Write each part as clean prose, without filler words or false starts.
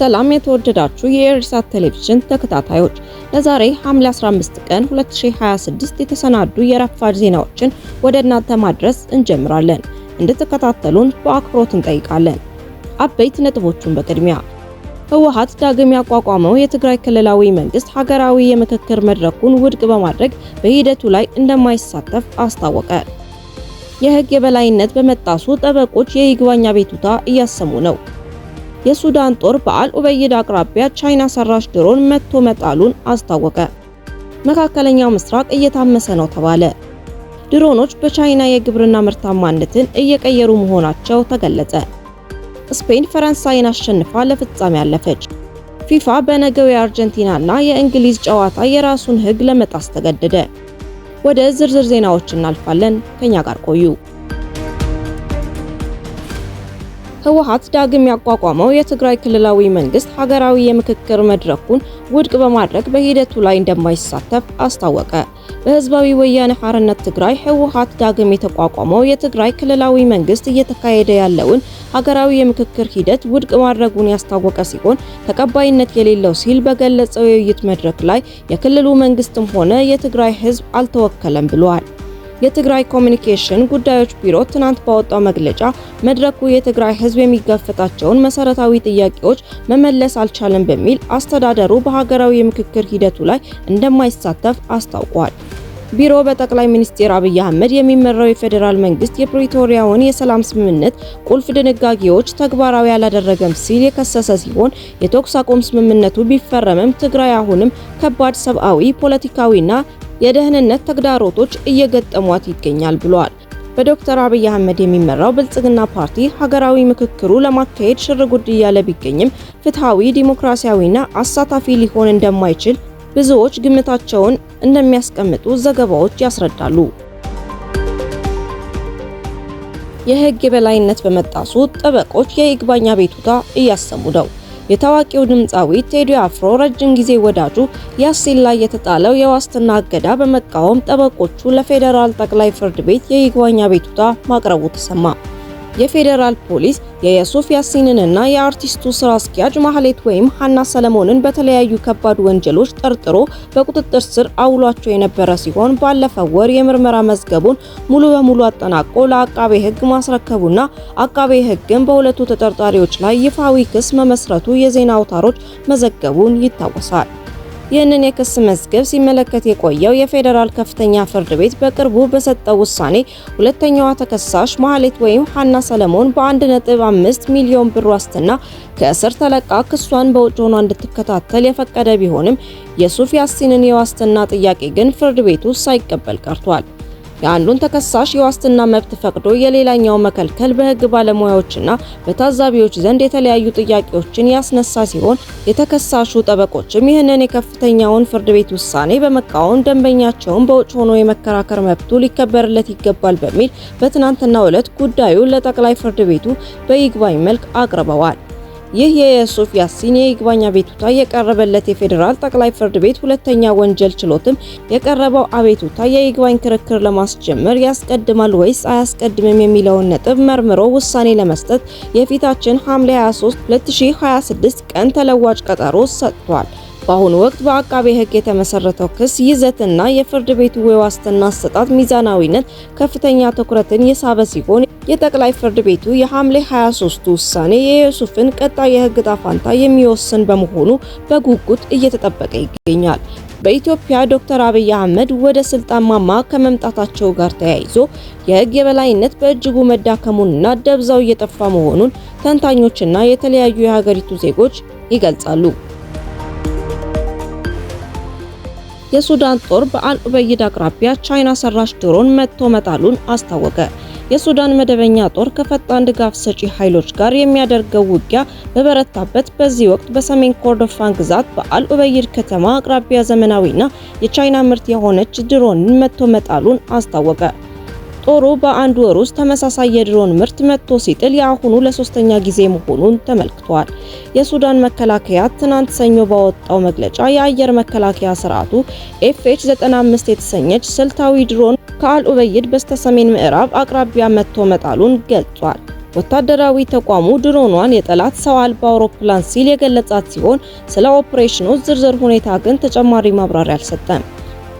ሰላም የተወደዳችሁ የኢርሳት ቴሌቪዥን ተከታታዮች፣ ለዛሬ ሐምሌ 15 ቀን 2026 የተሰናዱ የረፋድ ዜናዎችን ወደ እናንተ ማድረስ እንጀምራለን። እንድትከታተሉን በአክብሮት እንጠይቃለን። አበይት ነጥቦቹን በቅድሚያ ህወሓት ዳግም ያቋቋመው የትግራይ ክልላዊ መንግስት ሀገራዊ የምክክር መድረኩን ውድቅ በማድረግ በሂደቱ ላይ እንደማይሳተፍ አስታወቀ። የህግ የበላይነት በመጣሱ ጠበቆች የይግባኝ አቤቱታ እያሰሙ ነው። የሱዳን ጦር በአል ኡበይድ አቅራቢያ ቻይና ሰራሽ ድሮን መቶ መጣሉን አስታወቀ። መካከለኛው ምስራቅ እየታመሰ ነው ተባለ። ድሮኖች በቻይና የግብርና ምርታማነትን እየቀየሩ መሆናቸው ተገለጸ። ስፔን ፈረንሳይን አሸንፋ ለፍጻሜ አለፈች። ፊፋ በነገው የአርጀንቲናና የእንግሊዝ ጨዋታ የራሱን ህግ ለመጣስ ተገደደ። ወደ ዝርዝር ዜናዎች እናልፋለን። ከኛ ጋር ቆዩ። ህወሓት ዳግም ያቋቋመው የትግራይ ክልላዊ መንግስት ሀገራዊ የምክክር መድረኩን ውድቅ በማድረግ በሂደቱ ላይ እንደማይሳተፍ አስታወቀ። በህዝባዊ ወያነ ሓርነት ትግራይ ህወሓት ዳግም የተቋቋመው የትግራይ ክልላዊ መንግስት እየተካሄደ ያለውን ሀገራዊ የምክክር ሂደት ውድቅ ማድረጉን ያስታወቀ ሲሆን ተቀባይነት የሌለው ሲል በገለጸው የውይይት መድረክ ላይ የክልሉ መንግስትም ሆነ የትግራይ ህዝብ አልተወከለም ብለዋል። የትግራይ ኮሚኒኬሽን ጉዳዮች ቢሮ ትናንት ባወጣው መግለጫ መድረኩ የትግራይ ህዝብ የሚጋፈጣቸውን መሰረታዊ ጥያቄዎች መመለስ አልቻለም በሚል አስተዳደሩ በሀገራዊ የምክክር ሂደቱ ላይ እንደማይሳተፍ አስታውቋል። ቢሮ በጠቅላይ ሚኒስትር አብይ አህመድ የሚመራው የፌዴራል መንግስት የፕሪቶሪያውን የሰላም ስምምነት ቁልፍ ድንጋጌዎች ተግባራዊ አላደረገም ሲል የከሰሰ ሲሆን የተኩስ አቁም ስምምነቱ ቢፈረምም ትግራይ አሁንም ከባድ ሰብአዊ፣ ፖለቲካዊና የደህንነት ተግዳሮቶች እየገጠሟት ይገኛል ብለዋል። በዶክተር አብይ አህመድ የሚመራው ብልጽግና ፓርቲ ሀገራዊ ምክክሩ ለማካሄድ ሽርጉድ እያለ ቢገኝም ፍትሃዊ፣ ዲሞክራሲያዊና አሳታፊ ሊሆን እንደማይችል ብዙዎች ግምታቸውን እንደሚያስቀምጡ ዘገባዎች ያስረዳሉ። የህግ የበላይነት በመጣሱ ጠበቆች የይግባኝ አቤቱታ እያሰሙ ነው። የታዋቂው ድምፃዊ ቴዲ አፍሮ ረጅም ጊዜ ወዳጁ ያሲን ላይ የተጣለው የዋስትና እገዳ በመቃወም ጠበቆቹ ለፌዴራል ጠቅላይ ፍርድ ቤት የይግባኝ አቤቱታ ማቅረቡ ተሰማ። የፌዴራል ፖሊስ የየሱፍ ያሲንንና የአርቲስቱ ስራ አስኪያጅ ማህሌት ወይም ሀና ሰለሞንን በተለያዩ ከባድ ወንጀሎች ጠርጥሮ በቁጥጥር ስር አውሏቸው የነበረ ሲሆን ባለፈው ወር የምርመራ መዝገቡን ሙሉ በሙሉ አጠናቆ ለአቃቤ ህግ ማስረከቡና አቃቤ ህግም በሁለቱ ተጠርጣሪዎች ላይ ይፋዊ ክስ መመስረቱ የዜና አውታሮች መዘገቡን ይታወሳል። ይህንን የክስ መዝገብ ሲመለከት የቆየው የፌዴራል ከፍተኛ ፍርድ ቤት በቅርቡ በሰጠው ውሳኔ ሁለተኛዋ ተከሳሽ ማህሌት ወይም ሀና ሰለሞን በ1.5 ሚሊዮን ብር ዋስትና ከእስር ተለቃ ክሷን በውጭ ሆኗ እንድትከታተል የፈቀደ ቢሆንም የሱፍ ያሲንን የዋስትና ጥያቄ ግን ፍርድ ቤቱ ሳይቀበል ቀርቷል። የአንዱን ተከሳሽ የዋስትና መብት ፈቅዶ የሌላኛው መከልከል በህግ ባለሙያዎችና በታዛቢዎች ዘንድ የተለያዩ ጥያቄዎችን ያስነሳ ሲሆን የተከሳሹ ጠበቆችም ይህንን የከፍተኛውን ፍርድ ቤት ውሳኔ በመቃወም ደንበኛቸውን በውጭ ሆኖ የመከራከር መብቱ ሊከበርለት ይገባል በሚል በትናንትናው ዕለት ጉዳዩን ለጠቅላይ ፍርድ ቤቱ በይግባኝ መልክ አቅርበዋል። ይህ የየሱፍ ያሲን የይግባኝ አቤቱታ የቀረበለት የፌዴራል ጠቅላይ ፍርድ ቤት ሁለተኛ ወንጀል ችሎትም የቀረበው አቤቱታ የይግባኝ ክርክር ለማስጀመር ያስቀድማል ወይስ አያስቀድምም የሚለውን ነጥብ መርምሮ ውሳኔ ለመስጠት የፊታችን ሐምሌ 23 2026 ቀን ተለዋጭ ቀጠሮ ሰጥቷል። በአሁኑ ወቅት በአቃቤ ህግ የተመሰረተው ክስ ይዘትና የፍርድ ቤቱ የዋስትና አሰጣጥ ሚዛናዊነት ከፍተኛ ትኩረትን የሳበ ሲሆን የጠቅላይ ፍርድ ቤቱ የሐምሌ 23 ውሳኔ የየሱፍን ቀጣይ የህግ ጣፋንታ የሚወስን በመሆኑ በጉጉት እየተጠበቀ ይገኛል። በኢትዮጵያ ዶክተር አብይ አህመድ ወደ ስልጣን ማማ ከመምጣታቸው ጋር ተያይዞ የህግ የበላይነት በእጅጉ መዳከሙንና ደብዛው እየጠፋ መሆኑን ተንታኞችና የተለያዩ የሀገሪቱ ዜጎች ይገልጻሉ። የሱዳን ጦር በአል ኡበይድ አቅራቢያ ቻይና ሰራሽ ድሮን መቶ መጣሉን አስታወቀ። የሱዳን መደበኛ ጦር ከፈጣን ድጋፍ ሰጪ ኃይሎች ጋር የሚያደርገው ውጊያ በበረታበት በዚህ ወቅት በሰሜን ኮርዶፋን ግዛት በአል ኡበይድ ከተማ አቅራቢያ ዘመናዊና የቻይና ምርት የሆነች ድሮንን መቶ መጣሉን አስታወቀ። ጦሩ በአንድ ወር ውስጥ ተመሳሳይ የድሮን ምርት መቶ ሲጥል የአሁኑ ለሶስተኛ ጊዜ መሆኑን ተመልክቷል። የሱዳን መከላከያ ትናንት ሰኞ ባወጣው መግለጫ የአየር መከላከያ ስርዓቱ FH-95 የተሰኘች ስልታዊ ድሮን ከአል ኡበይድ በስተሰሜን ምዕራብ አቅራቢያ መቶ መጣሉን ገልጿል። ወታደራዊ ተቋሙ ድሮኗን የጠላት ሰው አልባ አውሮፕላን ሲል የገለጻት ሲሆን ስለ ኦፕሬሽኑ ዝርዝር ሁኔታ ግን ተጨማሪ ማብራሪያ አልሰጠም።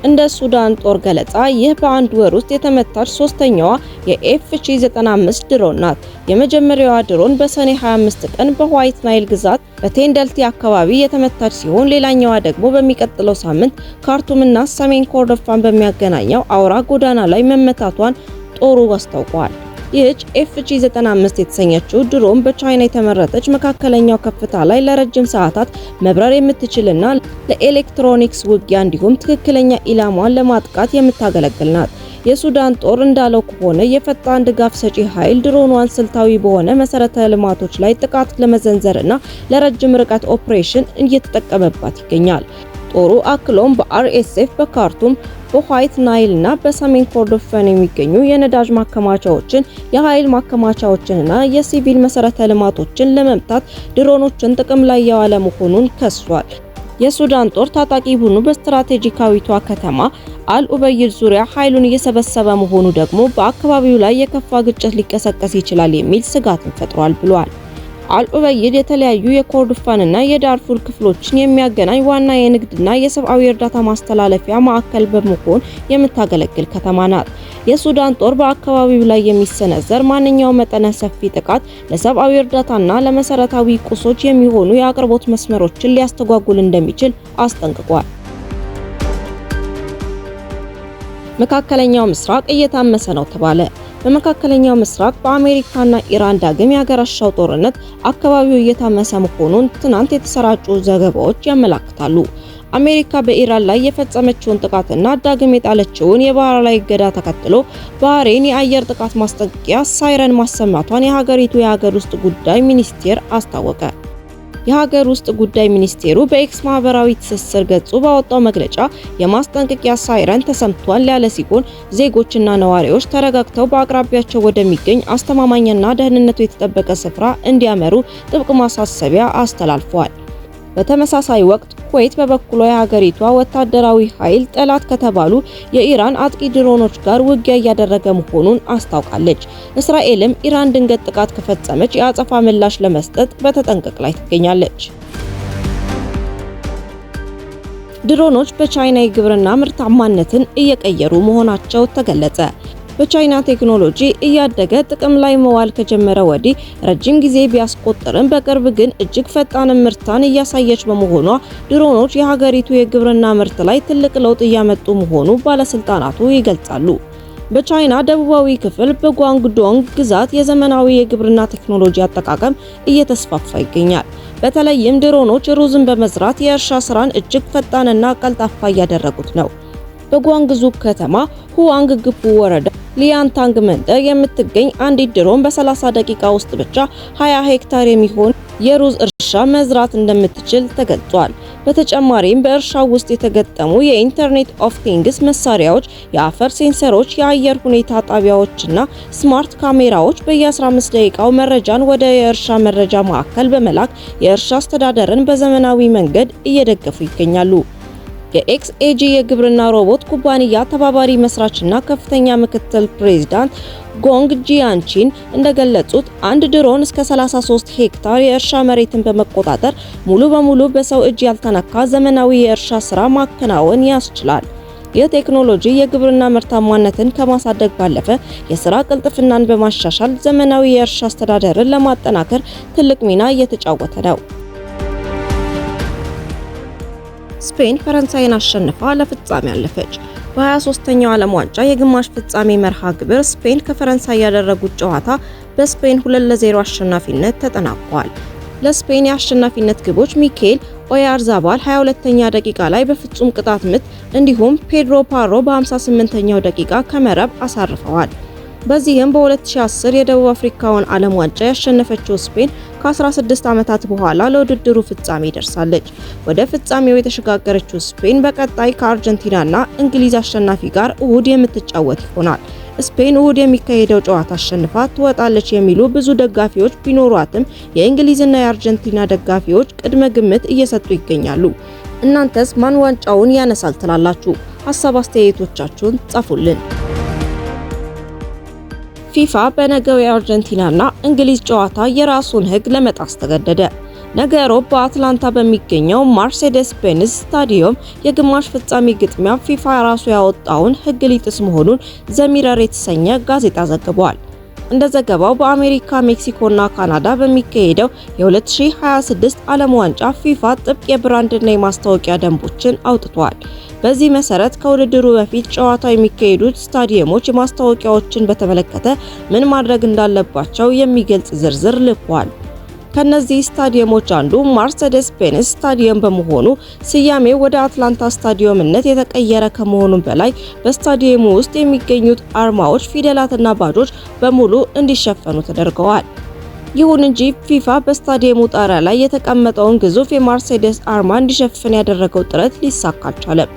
እንደ ሱዳን ጦር ገለጻ ይህ በአንድ ወር ውስጥ የተመታች ሶስተኛዋ የኤፍጂ-95 ድሮን ናት። የመጀመሪያዋ ድሮን በሰኔ 25 ቀን በዋይት ናይል ግዛት በቴንደልቲ አካባቢ የተመታች ሲሆን ሌላኛዋ ደግሞ በሚቀጥለው ሳምንት ካርቱምና ሰሜን ኮርዶፋን በሚያገናኘው አውራ ጎዳና ላይ መመታቷን ጦሩ አስታውቋል። ይህች ኤፍጂ-95 የተሰኘችው ድሮን በቻይና የተመረተች መካከለኛው ከፍታ ላይ ለረጅም ሰዓታት መብረር የምትችልና ለኤሌክትሮኒክስ ውጊያ እንዲሁም ትክክለኛ ኢላማን ለማጥቃት የምታገለግል ናት። የሱዳን ጦር እንዳለው ከሆነ የፈጣን ድጋፍ ሰጪ ኃይል ድሮኗን ስልታዊ በሆነ መሰረተ ልማቶች ላይ ጥቃት ለመዘንዘርና ለረጅም ርቀት ኦፕሬሽን እየተጠቀመባት ይገኛል። ጦሩ አክሎም በአርኤስኤፍ በካርቱም በዋይት ናይል እና በሰሜን ኮርዶፋን የሚገኙ የነዳጅ ማከማቻዎችን፣ የኃይል ማከማቻዎችንና የሲቪል መሰረተ ልማቶችን ለመምታት ድሮኖችን ጥቅም ላይ ያዋለ መሆኑን ከሷል። የሱዳን ጦር ታጣቂ ቡድኑ በስትራቴጂካዊቷ ከተማ አልኡበይድ ዙሪያ ኃይሉን እየሰበሰበ መሆኑ ደግሞ በአካባቢው ላይ የከፋ ግጭት ሊቀሰቀስ ይችላል የሚል ስጋትን ፈጥሯል ብሏል። አልኡበይድ የተለያዩ የኮርዶፋንና የዳርፉር ክፍሎችን የሚያገናኝ ዋና የንግድና የሰብአዊ እርዳታ ማስተላለፊያ ማዕከል በመሆን የምታገለግል ከተማ ናት። የሱዳን ጦር በአካባቢው ላይ የሚሰነዘር ማንኛውም መጠነ ሰፊ ጥቃት ለሰብአዊ እርዳታና ለመሰረታዊ ቁሶች የሚሆኑ የአቅርቦት መስመሮችን ሊያስተጓጉል እንደሚችል አስጠንቅቋል። መካከለኛው ምስራቅ እየታመሰ ነው ተባለ። በመካከለኛው ምስራቅ በአሜሪካና ኢራን ዳግም ያገረሻው ጦርነት አካባቢው እየታመሰ መሆኑን ትናንት የተሰራጩ ዘገባዎች ያመለክታሉ። አሜሪካ በኢራን ላይ የፈጸመችውን ጥቃትና ዳግም የጣለችውን የባህር ላይ እገዳ ተከትሎ ባህሬን የአየር ጥቃት ማስጠንቀቂያ ሳይረን ማሰማቷን የሀገሪቱ የሀገር ውስጥ ጉዳይ ሚኒስቴር አስታወቀ። የሀገር ውስጥ ጉዳይ ሚኒስቴሩ በኤክስ ማህበራዊ ትስስር ገጹ ባወጣው መግለጫ የማስጠንቀቂያ ሳይረን ተሰምቷል ያለ ሲሆን ዜጎችና ነዋሪዎች ተረጋግተው በአቅራቢያቸው ወደሚገኝ አስተማማኝና ደህንነቱ የተጠበቀ ስፍራ እንዲያመሩ ጥብቅ ማሳሰቢያ አስተላልፏል። በተመሳሳይ ወቅት ኩዌት በበኩሏ የሀገሪቷ ወታደራዊ ኃይል ጠላት ከተባሉ የኢራን አጥቂ ድሮኖች ጋር ውጊያ እያደረገ መሆኑን አስታውቃለች። እስራኤልም ኢራን ድንገት ጥቃት ከፈጸመች የአጸፋ ምላሽ ለመስጠት በተጠንቀቅ ላይ ትገኛለች። ድሮኖች በቻይና የግብርና ምርታማነትን እየቀየሩ መሆናቸው ተገለጸ። በቻይና ቴክኖሎጂ እያደገ ጥቅም ላይ መዋል ከጀመረ ወዲህ ረጅም ጊዜ ቢያስቆጥርም በቅርብ ግን እጅግ ፈጣን ምርታን እያሳየች በመሆኗ ድሮኖች የሀገሪቱ የግብርና ምርት ላይ ትልቅ ለውጥ እያመጡ መሆኑ ባለስልጣናቱ ይገልጻሉ። በቻይና ደቡባዊ ክፍል በጓንግዶንግ ግዛት የዘመናዊ የግብርና ቴክኖሎጂ አጠቃቀም እየተስፋፋ ይገኛል። በተለይም ድሮኖች ሩዝን በመዝራት የእርሻ ስራን እጅግ ፈጣንና ቀልጣፋ እያደረጉት ነው። በጓንግዙ ከተማ ሁዋንግ ግፑ ወረዳ ሊያንታንግ መንደር የምትገኝ አንዲት ድሮን በ30 ደቂቃ ውስጥ ብቻ 20 ሄክታር የሚሆን የሩዝ እርሻ መዝራት እንደምትችል ተገልጿል። በተጨማሪም በእርሻው ውስጥ የተገጠሙ የኢንተርኔት ኦፍ ቲንግስ መሳሪያዎች፣ የአፈር ሴንሰሮች፣ የአየር ሁኔታ ጣቢያዎችና ስማርት ካሜራዎች በየ15 ደቂቃው መረጃን ወደ የእርሻ መረጃ ማዕከል በመላክ የእርሻ አስተዳደርን በዘመናዊ መንገድ እየደገፉ ይገኛሉ። የኤክስኤጂ የግብርና ሮቦት ኩባንያ ተባባሪ መስራችና ከፍተኛ ምክትል ፕሬዝዳንት ጎንግ ጂያንቺን እንደገለጹት አንድ ድሮን እስከ 33 ሄክታር የእርሻ መሬትን በመቆጣጠር ሙሉ በሙሉ በሰው እጅ ያልተነካ ዘመናዊ የእርሻ ስራ ማከናወን ያስችላል። ይህ ቴክኖሎጂ የግብርና ምርታማነትን ከማሳደግ ባለፈ የስራ ቅልጥፍናን በማሻሻል ዘመናዊ የእርሻ አስተዳደርን ለማጠናከር ትልቅ ሚና እየተጫወተ ነው። ስፔን ፈረንሳይን አሸንፋ ለፍጻሜ አለፈች። በ23ኛው ዓለም ዋንጫ የግማሽ ፍጻሜ መርሃ ግብር ስፔን ከፈረንሳይ ያደረጉት ጨዋታ በስፔን 2-0 አሸናፊነት ተጠናቋል። ለስፔን የአሸናፊነት ግቦች ሚካኤል ኦያርዛባል 22ኛ ደቂቃ ላይ በፍጹም ቅጣት ምት እንዲሁም ፔድሮ ፓሮ በ58ኛው ደቂቃ ከመረብ አሳርፈዋል። በዚህም በ2010 የደቡብ አፍሪካውን ዓለም ዋንጫ ያሸነፈችው ስፔን ከ16 ዓመታት በኋላ ለውድድሩ ፍጻሜ ደርሳለች። ወደ ፍጻሜው የተሸጋገረችው ስፔን በቀጣይ ከአርጀንቲናና እንግሊዝ አሸናፊ ጋር እሁድ የምትጫወት ይሆናል። ስፔን እሁድ የሚካሄደው ጨዋታ አሸንፋ ትወጣለች የሚሉ ብዙ ደጋፊዎች ቢኖሯትም የእንግሊዝና የአርጀንቲና ደጋፊዎች ቅድመ ግምት እየሰጡ ይገኛሉ። እናንተስ ማን ዋንጫውን ያነሳል ትላላችሁ? ሀሳብ አስተያየቶቻችሁን ጻፉልን። ፊፋ በነገው የአርጀንቲናና እንግሊዝ ጨዋታ የራሱን ሕግ ለመጣስ ተገደደ። ነገ ሮብ በአትላንታ በሚገኘው መርሴዴስ ቤንዝ ስታዲየም የግማሽ ፍጻሜ ግጥሚያ ፊፋ ራሱ ያወጣውን ሕግ ሊጥስ መሆኑን ዘሚረር የተሰኘ ጋዜጣ ዘግቧል። እንደ ዘገባው በአሜሪካ፣ ሜክሲኮና ካናዳ በሚካሄደው የ2026 ዓለም ዋንጫ ፊፋ ጥብቅ የብራንድና የማስታወቂያ ደንቦችን አውጥቷል። በዚህ መሰረት ከውድድሩ በፊት ጨዋታው የሚካሄዱት ስታዲየሞች ማስታወቂያዎችን በተመለከተ ምን ማድረግ እንዳለባቸው የሚገልጽ ዝርዝር ልኳል። ከነዚህ ስታዲየሞች አንዱ መርሴዴስ ቤንዝ ስታዲየም በመሆኑ ስያሜው ወደ አትላንታ ስታዲየምነት የተቀየረ ከመሆኑም በላይ በስታዲየሙ ውስጥ የሚገኙት አርማዎች፣ ፊደላትና ባጆች በሙሉ እንዲሸፈኑ ተደርገዋል። ይሁን እንጂ ፊፋ በስታዲየሙ ጣሪያ ላይ የተቀመጠውን ግዙፍ የመርሴዴስ አርማ እንዲሸፍን ያደረገው ጥረት ሊሳካ አልቻለም።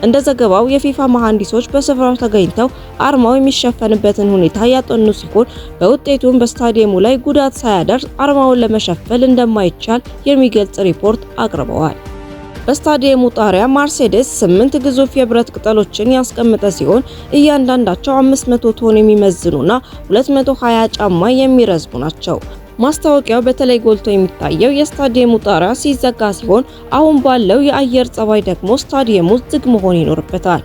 እንደ ዘገባው የፊፋ መሐንዲሶች በስፍራው ተገኝተው አርማው የሚሸፈንበትን ሁኔታ ያጠኑ ሲሆን በውጤቱም በስታዲየሙ ላይ ጉዳት ሳያደርስ አርማውን ለመሸፈን እንደማይቻል የሚገልጽ ሪፖርት አቅርበዋል። በስታዲየሙ ጣሪያ መርሴዴስ 8 ግዙፍ የብረት ቅጠሎችን ያስቀመጠ ሲሆን እያንዳንዳቸው 500 ቶን የሚመዝኑና 220 ጫማ የሚረዝሙ ናቸው። ማስታወቂያው በተለይ ጎልቶ የሚታየው የስታዲየሙ ጣሪያ ሲዘጋ ሲሆን አሁን ባለው የአየር ጸባይ ደግሞ ስታዲየሙ ዝግ መሆን ይኖርበታል።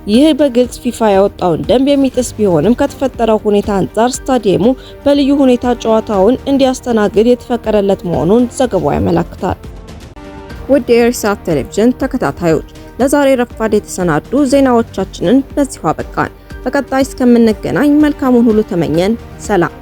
ይህ በግልጽ ፊፋ ያወጣውን ደንብ የሚጥስ ቢሆንም ከተፈጠረው ሁኔታ አንጻር ስታዲየሙ በልዩ ሁኔታ ጨዋታውን እንዲያስተናግድ የተፈቀደለት መሆኑን ዘገባው ያመለክታል። ውድ የኢሳት ቴሌቪዥን ተከታታዮች ለዛሬ ረፋድ የተሰናዱ ዜናዎቻችንን በዚሁ አበቃን። በቀጣይ እስከምንገናኝ መልካሙን ሁሉ ተመኘን። ሰላም።